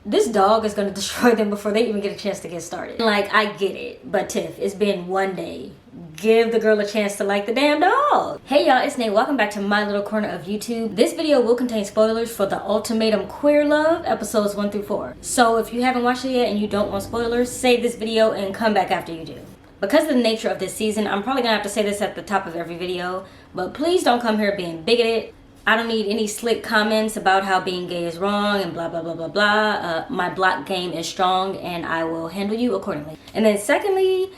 this dog is gonna destroy them before they even get a chance to get started. Like, I get it, but Tiff, it's been one day. Give the girl a chance to like the damn dog. Hey y'all, it's Nate. Welcome back to my little corner of YouTube. This video will contain spoilers for the Ultimatum Queer Love episodes 1 through 4. So if you haven't watched it yet and you don't want spoilers, save this video and come back after you do. Because of the nature of this season, I'm probably gonna have to say this at the top of every video, but please don't come here being bigoted. I don't need any slick comments about how being gay is wrong and blah, blah, blah, blah, blah. My block game is strong and I will handle you accordingly. And then secondly,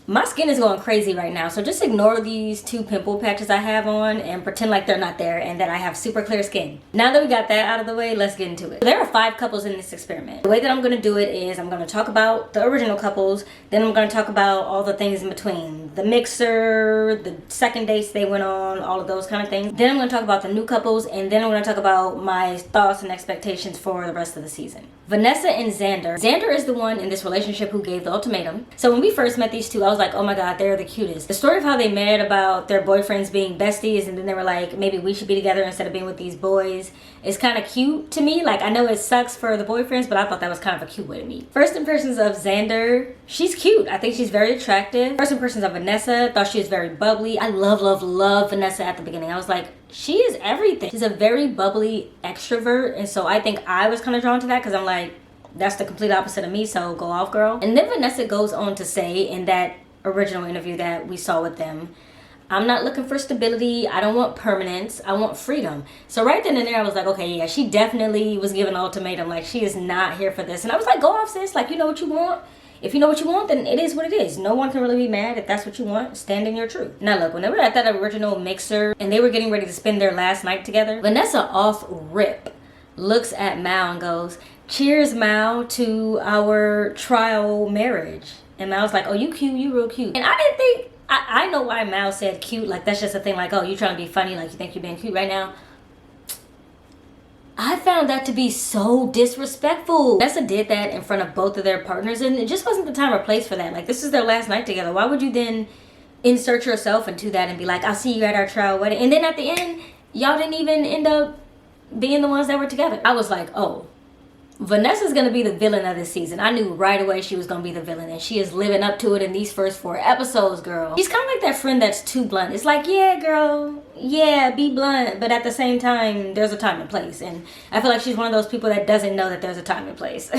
my skin is going crazy right now, so just ignore these 2 pimple patches I have on and pretend like they're not there and that I have super clear skin. Now that we got that out of the way, let's get into it. There are 5 couples in this experiment. The way that I'm going to do it is I'm going to talk about the original couples, then I'm going to talk about all the things in between. The mixer, the second dates they went on, all of those kind of things. Then I'm going to talk about the new couples, and then I'm going to talk about my thoughts and expectations for the rest of the season. Vanessa and Xander. Xander is the one in this relationship who gave the ultimatum. So when we first met these two, I was like, oh my god, they're the cutest. The story of how they met, about their boyfriends being besties, and then they were like, maybe we should be together instead of being with these boys, is kind of cute to me. Like, I know it sucks for the boyfriends, but I thought that was kind of a cute way to meet. First impressions of Xander, she's cute. I think she's very attractive. First impressions of Vanessa, thought she was very bubbly. I love Vanessa at the beginning. I was like, she is everything. She's a very bubbly extrovert, and so I think I was kind of drawn to that because I'm like, that's the complete opposite of me, so go off, girl. And then Vanessa goes on to say in that original interview that we saw with them, I'm not looking for stability, I don't want permanence, I want freedom. So right then and there I was like, okay, yeah, she definitely was given an ultimatum. Like, she is not here for this. And I was like, go off, sis. Like, you know what you want. If you know what you want, then it is what it is. No one can really be mad if that's what you want. Stand in your truth. Now look, when they were at that original mixer and they were getting ready to spend their last night together, Vanessa off rip looks at Mal and goes, cheers, Mal, to our trial marriage. And Mal's like, oh, you cute, you real cute. And I didn't think, I know why Mal said cute. Like, that's just a thing, like, oh, you trying to be funny, like you think you're being cute right now. I found that to be so disrespectful. Vanessa did that in front of both of their partners, and it just wasn't the time or place for that. Like, this is their last night together. Why would you then insert yourself into that and be like, I'll see you at our trial wedding? And then at the end, y'all didn't even end up being the ones that were together. I was like, oh, Vanessa's gonna be the villain of this season. I knew right away she was gonna be the villain, and she is living up to it in these first 4 episodes, girl. She's kind of like that friend that's too blunt. It's like, yeah, girl, yeah, be blunt, but at the same time, there's a time and place. And I feel like she's one of those people that doesn't know that there's a time and place.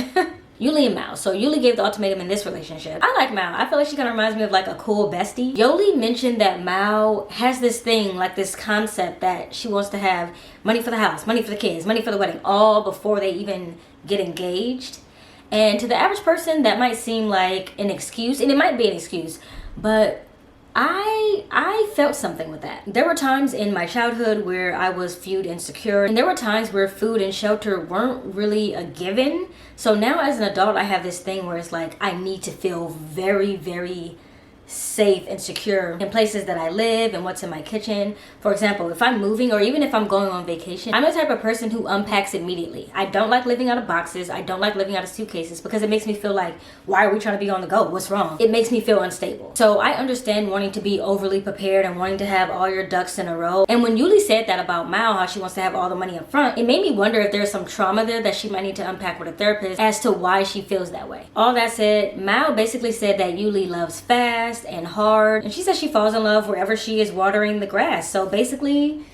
Yoly and Mal. So Yoly gave the ultimatum in this relationship. I like Mal. I feel like she kind of reminds me of like a cool bestie. Yoly mentioned that Mal has this thing, like this concept that she wants to have money for the house, money for the kids, money for the wedding, all before they even get engaged. And to the average person, that might seem like an excuse, and it might be an excuse, but I felt something with that. There were times in my childhood where I was viewed insecure, and there were times where food and shelter weren't really a given. So now as an adult, I have this thing where it's like, I need to feel very, very safe and secure in places that I live and what's in my kitchen. For example, if I'm moving or even if I'm going on vacation, I'm the type of person who unpacks immediately. I don't like living out of boxes. I don't like living out of suitcases because it makes me feel like, why are we trying to be on the go? What's wrong? It makes me feel unstable. So I understand wanting to be overly prepared and wanting to have all your ducks in a row. And when Yoly said that about Mal, how she wants to have all the money up front, it made me wonder if there's some trauma there that she might need to unpack with a therapist as to why she feels that way. All that said, Mal basically said that Yoly loves fast and hard, and she says she falls in love wherever she is watering the grass. So basically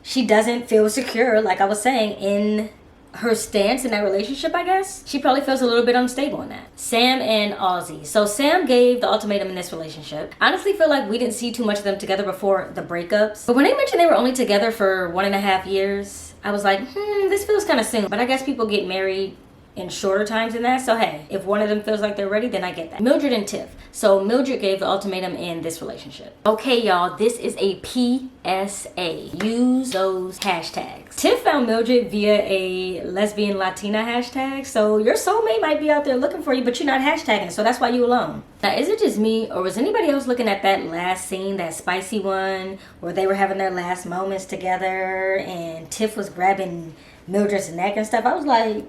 she doesn't feel secure, like I was saying, in her stance in that relationship. I guess she probably feels a little bit unstable in that. Sam and Aussie. So Sam gave the ultimatum in this relationship. I honestly feel like we didn't see too much of them together before the breakups, but when they mentioned they were only together for 1.5 years, I was like, this feels kind of soon. But I guess people get married in shorter times than that, so hey, if one of them feels like they're ready, then I get that. Mildred and Tiff. So Mildred gave the ultimatum in this relationship. Okay, y'all, this is a PSA. Use those hashtags. Tiff found Mildred via a lesbian Latina hashtag, so your soulmate might be out there looking for you, but you're not hashtagging, so that's why you alone. Now, is it just me, or was anybody else looking at that last scene, that spicy one, where they were having their last moments together, and Tiff was grabbing Mildred's neck and stuff? I was like,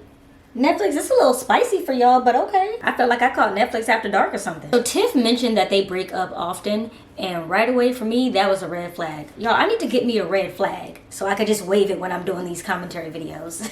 Netflix, it's a little spicy for y'all, but okay. I felt like I caught Netflix After Dark or something. So Tiff mentioned that they break up often, and right away for me, that was a red flag. Y'all, I need to get me a red flag so I could just wave it when I'm doing these commentary videos.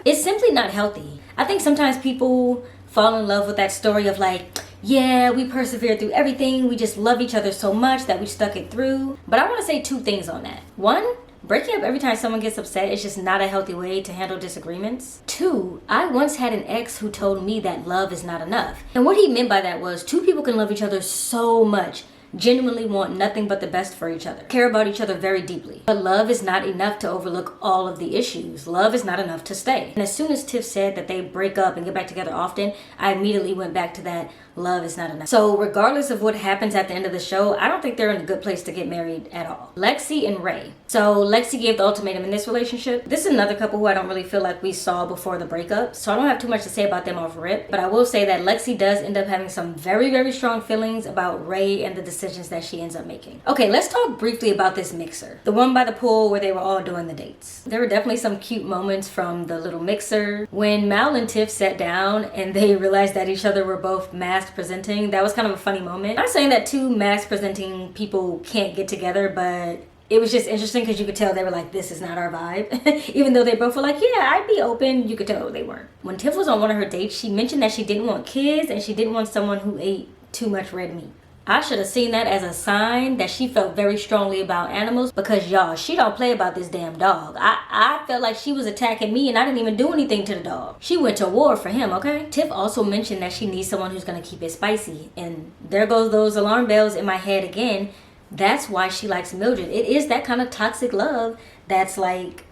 It's simply not healthy. I think sometimes people fall in love with that story of like, yeah, we persevered through everything. We just love each other so much that we stuck it through. But I want to say two things on that. One, breaking up every time someone gets upset is just not a healthy way to handle disagreements. Two, I once had an ex who told me that love is not enough. And what he meant by that was two people can love each other so much, genuinely want nothing but the best for each other, care about each other very deeply. But love is not enough to overlook all of the issues. Love is not enough to stay. And as soon as Tiff said that they break up and get back together often, I immediately went back to that love is not enough. So regardless of what happens at the end of the show, I don't think they're in a good place to get married at all. Lexi and Rae. So Lexi gave the ultimatum in this relationship. This is another couple who I don't really feel like we saw before the breakup, so I don't have too much to say about them off rip, but I will say that Lexi does end up having some very, very strong feelings about Rae and the decisions that she ends up making. Okay, let's talk briefly about this mixer. The one by the pool where they were all doing the dates. There were definitely some cute moments from the little mixer. When Mal and Tiff sat down and they realized that each other were both masked presenting, that was kind of a funny moment. I'm not saying that two masked presenting people can't get together, but it was just interesting because you could tell they were like, this is not our vibe. Even though they both were like, yeah, I'd be open, you could tell they weren't. When Tiff was on one of her dates, she mentioned that she didn't want kids and she didn't want someone who ate too much red meat. I should have seen that as a sign that she felt very strongly about animals, because y'all, she don't play about this damn dog. I felt like she was attacking me and I didn't even do anything to the dog. She went to war for him, okay? Tiff also mentioned that she needs someone who's gonna keep it spicy, and there goes those alarm bells in my head again. That's why she likes Mildred. It is that kind of toxic love that's like,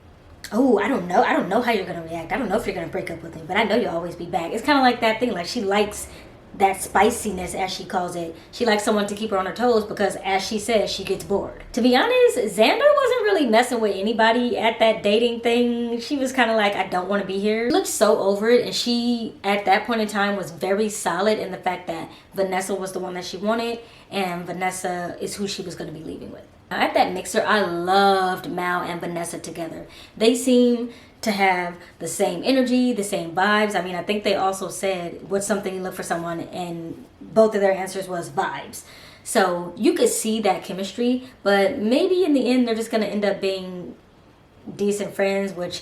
oh, I don't know how you're gonna react. I don't know if you're gonna break up with me, but I know you'll always be back. It's kind of like that thing, like she likes that spiciness, as she calls it. She likes someone to keep her on her toes because, as she says, she gets bored. To be honest, Xander wasn't really messing with anybody at that dating thing. She was kind of like, I don't want to be here. She looked so over it, and she, at that point in time, was very solid in the fact that Vanessa was the one that she wanted, and Vanessa is who she was going to be leaving with. Now, at that mixer, I loved Mal and Vanessa together. They seem to have the same energy, the same vibes. I mean, I think they also said, what's something you look for someone, and both of their answers was vibes. So you could see that chemistry, but maybe in the end they're just gonna end up being decent friends, which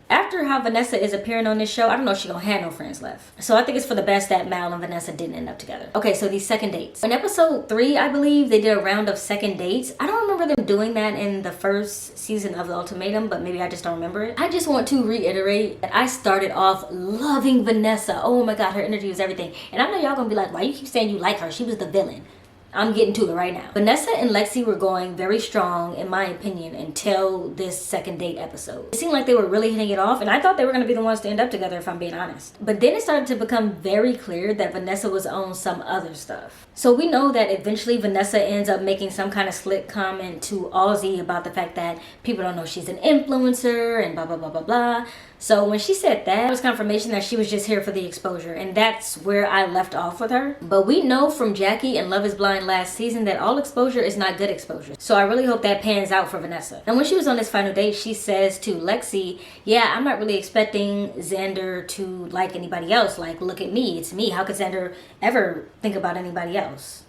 after how Vanessa is appearing on this show, I don't know if she's gonna have no friends left. So I think it's for the best that Mal and Vanessa didn't end up together. Okay, so these second dates. In episode 3, I believe, they did a round of second dates. I don't remember them doing that in the first season of The Ultimatum, but maybe I just don't remember it. I just want to reiterate that I started off loving Vanessa. Oh my God, her energy was everything. And I know y'all gonna be like, why you keep saying you like her? She was the villain. I'm getting to it right now. Vanessa and Lexi were going very strong, in my opinion, until this second date episode. It seemed like they were really hitting it off, and I thought they were going to be the ones to end up together, if I'm being honest. But then it started to become very clear that Vanessa was on some other stuff. So we know that eventually Vanessa ends up making some kind of slick comment to Aussie about the fact that people don't know she's an influencer and blah, blah, blah, blah, blah. So when she said that, it was confirmation that she was just here for the exposure, and that's where I left off with her. But we know from Jackie and Love is Blind last season that all exposure is not good exposure. So I really hope that pans out for Vanessa. And when she was on this final date, she says to Lexi, yeah, I'm not really expecting Xander to like anybody else. Like, look at me, it's me. How could Xander ever think about anybody else?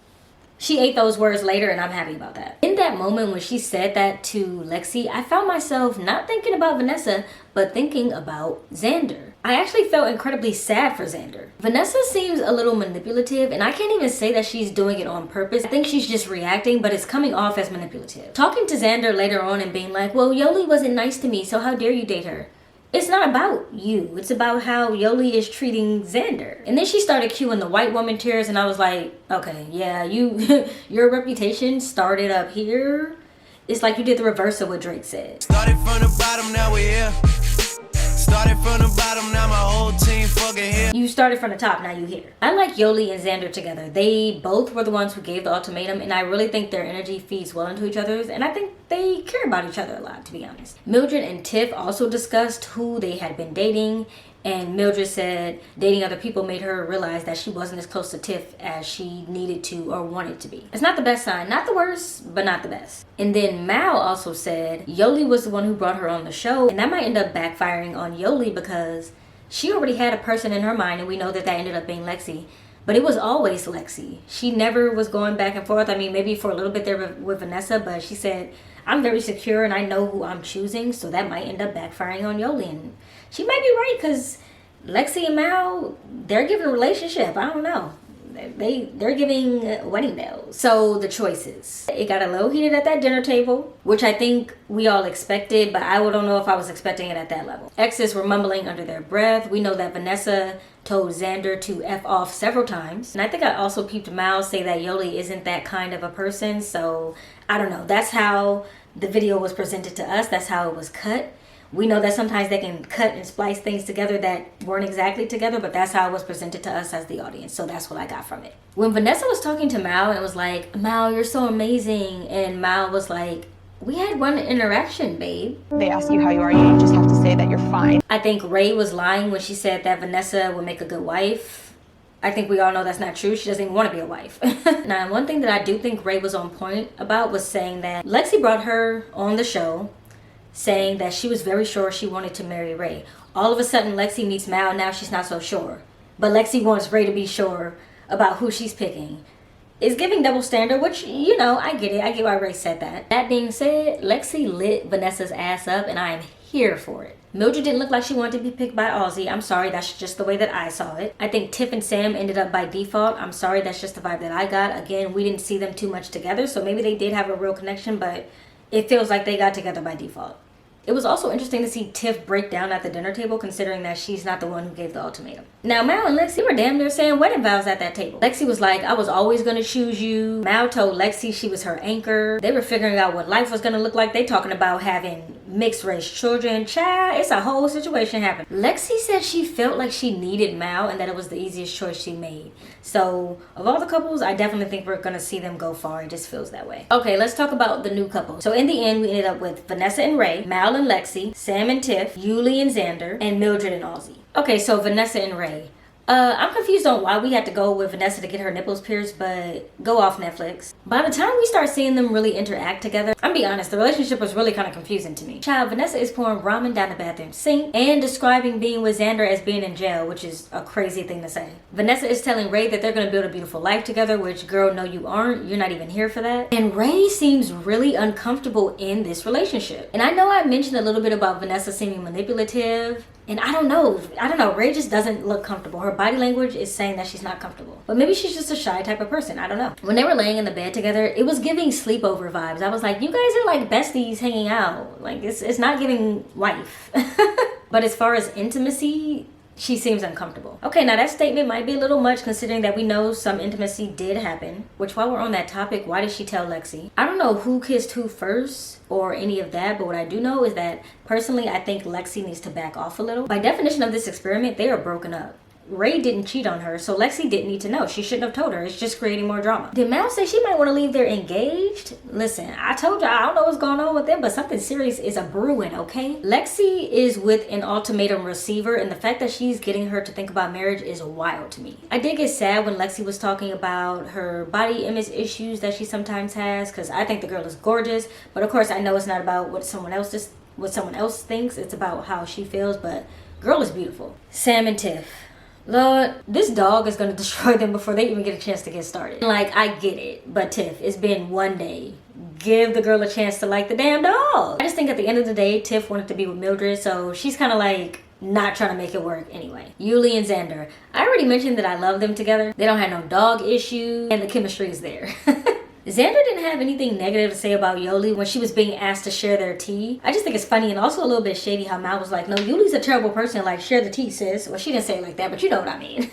She ate those words later, and I'm happy about that. In that moment when she said that to Lexi, I found myself not thinking about Vanessa, but thinking about Xander. I actually felt incredibly sad for Xander. Vanessa seems a little manipulative, and I can't even say that she's doing it on purpose. I think she's just reacting, but it's coming off as manipulative. Talking to Xander later on and being like, well, Yoly wasn't nice to me, so how dare you date her? It's not about you. It's about how Yoly is treating Xander. And then she started cueing the white woman tears, and I was like, okay, yeah, your reputation started up here. It's like you did the reverse of what Drake said. Started from the bottom, now we're here. Started from the bottom, now my whole team fucking here. You started from the top, now you here. I like Yoly and Xander together. They both were the ones who gave the ultimatum, and I really think their energy feeds well into each other's, and I think they care about each other a lot, to be honest. Mildred and Tiff also discussed who they had been dating, and Mildred said dating other people made her realize that she wasn't as close to Tiff as she needed to or wanted to be. It's not the best sign, not the worst, but not the best. And then Mal also said Yoly was the one who brought her on the show, and that might end up backfiring on Yoly because she already had a person in her mind, and we know that that ended up being Lexi. But it was always Lexi. She never was going back and forth. I mean, maybe for a little bit there with Vanessa, but she said, I'm very secure and I know who I'm choosing, so that might end up backfiring on Yoly. And she might be right, because Lexi and Mal, they're giving a relationship. I don't know. They're giving wedding bells. So the choices. It got a little heated at that dinner table, which I think we all expected, but I don't know if I was expecting it at that level. Exes were mumbling under their breath. We know that Vanessa told Xander to F off several times. And I think I also peeped Mal say that Yoly isn't that kind of a person. So I don't know. That's how the video was presented to us. That's how it was cut. We know that sometimes they can cut and splice things together that weren't exactly together, but that's how it was presented to us as the audience. So that's what I got from it. When Vanessa was talking to Mal and was like, Mal, you're so amazing. And Mal was like, we had one interaction, babe. They ask you how you are, you just have to say that you're fine. I think Rae was lying when she said that Vanessa would make a good wife. I think we all know that's not true. She doesn't even want to be a wife. Now, one thing that I do think Rae was on point about was saying that Lexi brought her on the show saying that she was very sure she wanted to marry Rae. All of a sudden, Lexi meets Mal, now she's not so sure. But Lexi wants Rae to be sure about who she's picking. It's giving double standard, which, you know, I get it. I get why Rae said that. That being said, Lexi lit Vanessa's ass up, and I am here for it. Mildred didn't look like she wanted to be picked by Aussie. I'm sorry, that's just the way that I saw it. I think Tiff and Sam ended up by default. I'm sorry, that's just the vibe that I got. Again, we didn't see them too much together, so maybe they did have a real connection, but it feels like they got together by default. It was also interesting to see Tiff break down at the dinner table, considering that she's not the one who gave the ultimatum. Now, Mal and Lexi were damn near saying wedding vows at that table. Lexi was like, I was always going to choose you. Mal told Lexi she was her anchor. They were figuring out what life was going to look like. They talking about having mixed race children. Child, it's a whole situation happening. Lexi said she felt like she needed Mal and that it was the easiest choice she made. So, of all the couples, I definitely think we're going to see them go far. It just feels that way. Okay, let's talk about the new couple. So, in the end, we ended up with Vanessa and Rae, Mal and Lexi, Sam and Tiff, Yoly and Xander, and Mildred and Aussie. Okay, so Vanessa and Rae. I'm confused on why we had to go with Vanessa to get her nipples pierced, but go off Netflix. By the time we start seeing them really interact together, I'm be honest, the relationship was really kind of confusing to me. Child, Vanessa is pouring ramen down the bathroom sink and describing being with Xander as being in jail, which is a crazy thing to say. Vanessa is telling Rae that they're going to build a beautiful life together, which, girl, no you aren't. You're not even here for that. And Rae seems really uncomfortable in this relationship. And I know I mentioned a little bit about Vanessa seeming manipulative, and I don't know, Rae just doesn't look comfortable. Her body language is saying that she's not comfortable. But maybe she's just a shy type of person, I don't know. When they were laying in the bed together, it was giving sleepover vibes. I was like, you guys are like besties hanging out. Like, it's not giving wife. But as far as intimacy, she seems uncomfortable. Okay, now that statement might be a little much considering that we know some intimacy did happen. Which, while we're on that topic, why did she tell Lexi? I don't know who kissed who first or any of that, but what I do know is that personally, I think Lexi needs to back off a little. By definition of this experiment, they are broken up. Rae didn't cheat on her, so Lexi didn't need to know. She shouldn't have told her. It's just creating more drama. Did Mal say she might want to leave there engaged? Listen, I told you I don't know what's going on with them, but something serious is a brewing, okay? Lexi is with an ultimatum receiver, and the fact that she's getting her to think about marriage is wild to me. I did get sad when Lexi was talking about her body image issues that she sometimes has, because I think the girl is gorgeous, but of course I know it's not about what someone else thinks. It's about how she feels, but girl is beautiful. Sam and Tiff. Lord, this dog is going to destroy them before they even get a chance to get started. Like, I get it, but Tiff, it's been one day. Give the girl a chance to like the damn dog. I just think at the end of the day, Tiff wanted to be with Mildred, so she's kind of like not trying to make it work anyway. Yoly and Xander. I already mentioned that I love them together. They don't have no dog issue, and the chemistry is there. Xander didn't have anything negative to say about Yoly when she was being asked to share their tea. I just think it's funny and also a little bit shady how Mal was like, no, Yoly's a terrible person, like, share the tea, sis. Well, she didn't say it like that, but you know what I mean.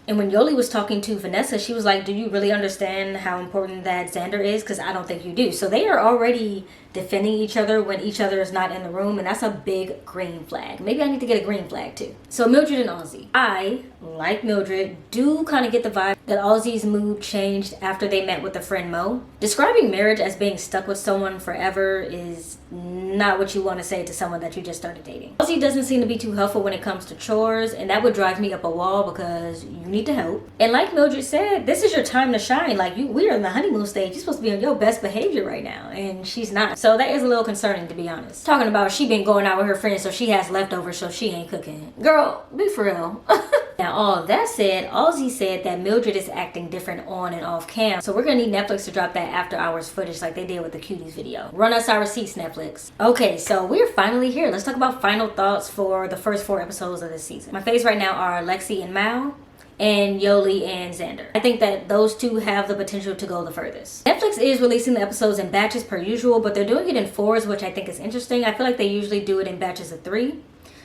And when Yoly was talking to Vanessa, she was like, do you really understand how important that Xander is? Because I don't think you do. So they are already defending each other when each other is not in the room, and that's a big green flag. Maybe I need to get a green flag too. So Mildred and Aussie. I like Mildred, do kind of get the vibe that Aussie's mood changed after they met with a friend Mo. Describing marriage as being stuck with someone forever is not what you want to say to someone that you just started dating. Aussie doesn't seem to be too helpful when it comes to chores, and that would drive me up a wall because you need to help. And like Mildred said, this is your time to shine. Like, we are in the honeymoon stage. You're supposed to be on your best behavior right now, and she's not. So that is a little concerning, to be honest. Talking about she been going out with her friends, so she has leftovers, so she ain't cooking. Girl, be for real. Now, all that said, Aussie said that Mildred is acting different on and off cam. So we're gonna need Netflix to drop that after hours footage like they did with the Cuties video. Run us our receipts, Netflix. Okay, so we're finally here. Let's talk about final thoughts for the first 4 episodes of this season. My faves right now are Lexi and Mal, and Yoly and Xander. I think that those two have the potential to go the furthest. Netflix is releasing the episodes in batches per usual, but they're doing it in 4s, which I think is interesting. I feel like they usually do it in batches of 3.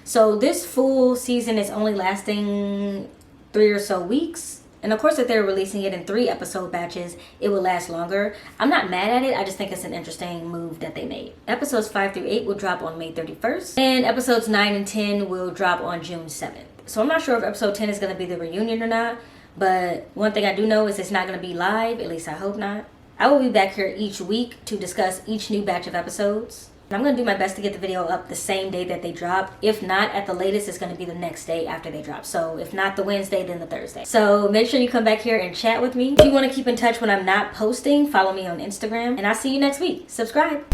So this full season is only lasting 3 or so weeks. And of course, if they're releasing it in 3 episode batches, it will last longer. I'm not mad at it. I just think it's an interesting move that they made. Episodes 5 through 8 will drop on May 31st. And episodes 9 and 10 will drop on June 7th. So I'm not sure if episode 10 is going to be the reunion or not. But one thing I do know is it's not going to be live. At least I hope not. I will be back here each week to discuss each new batch of episodes. I'm going to do my best to get the video up the same day that they drop. If not, at the latest, it's going to be the next day after they drop. So if not the Wednesday, then the Thursday. So make sure you come back here and chat with me. If you want to keep in touch when I'm not posting, follow me on Instagram. And I'll see you next week. Subscribe.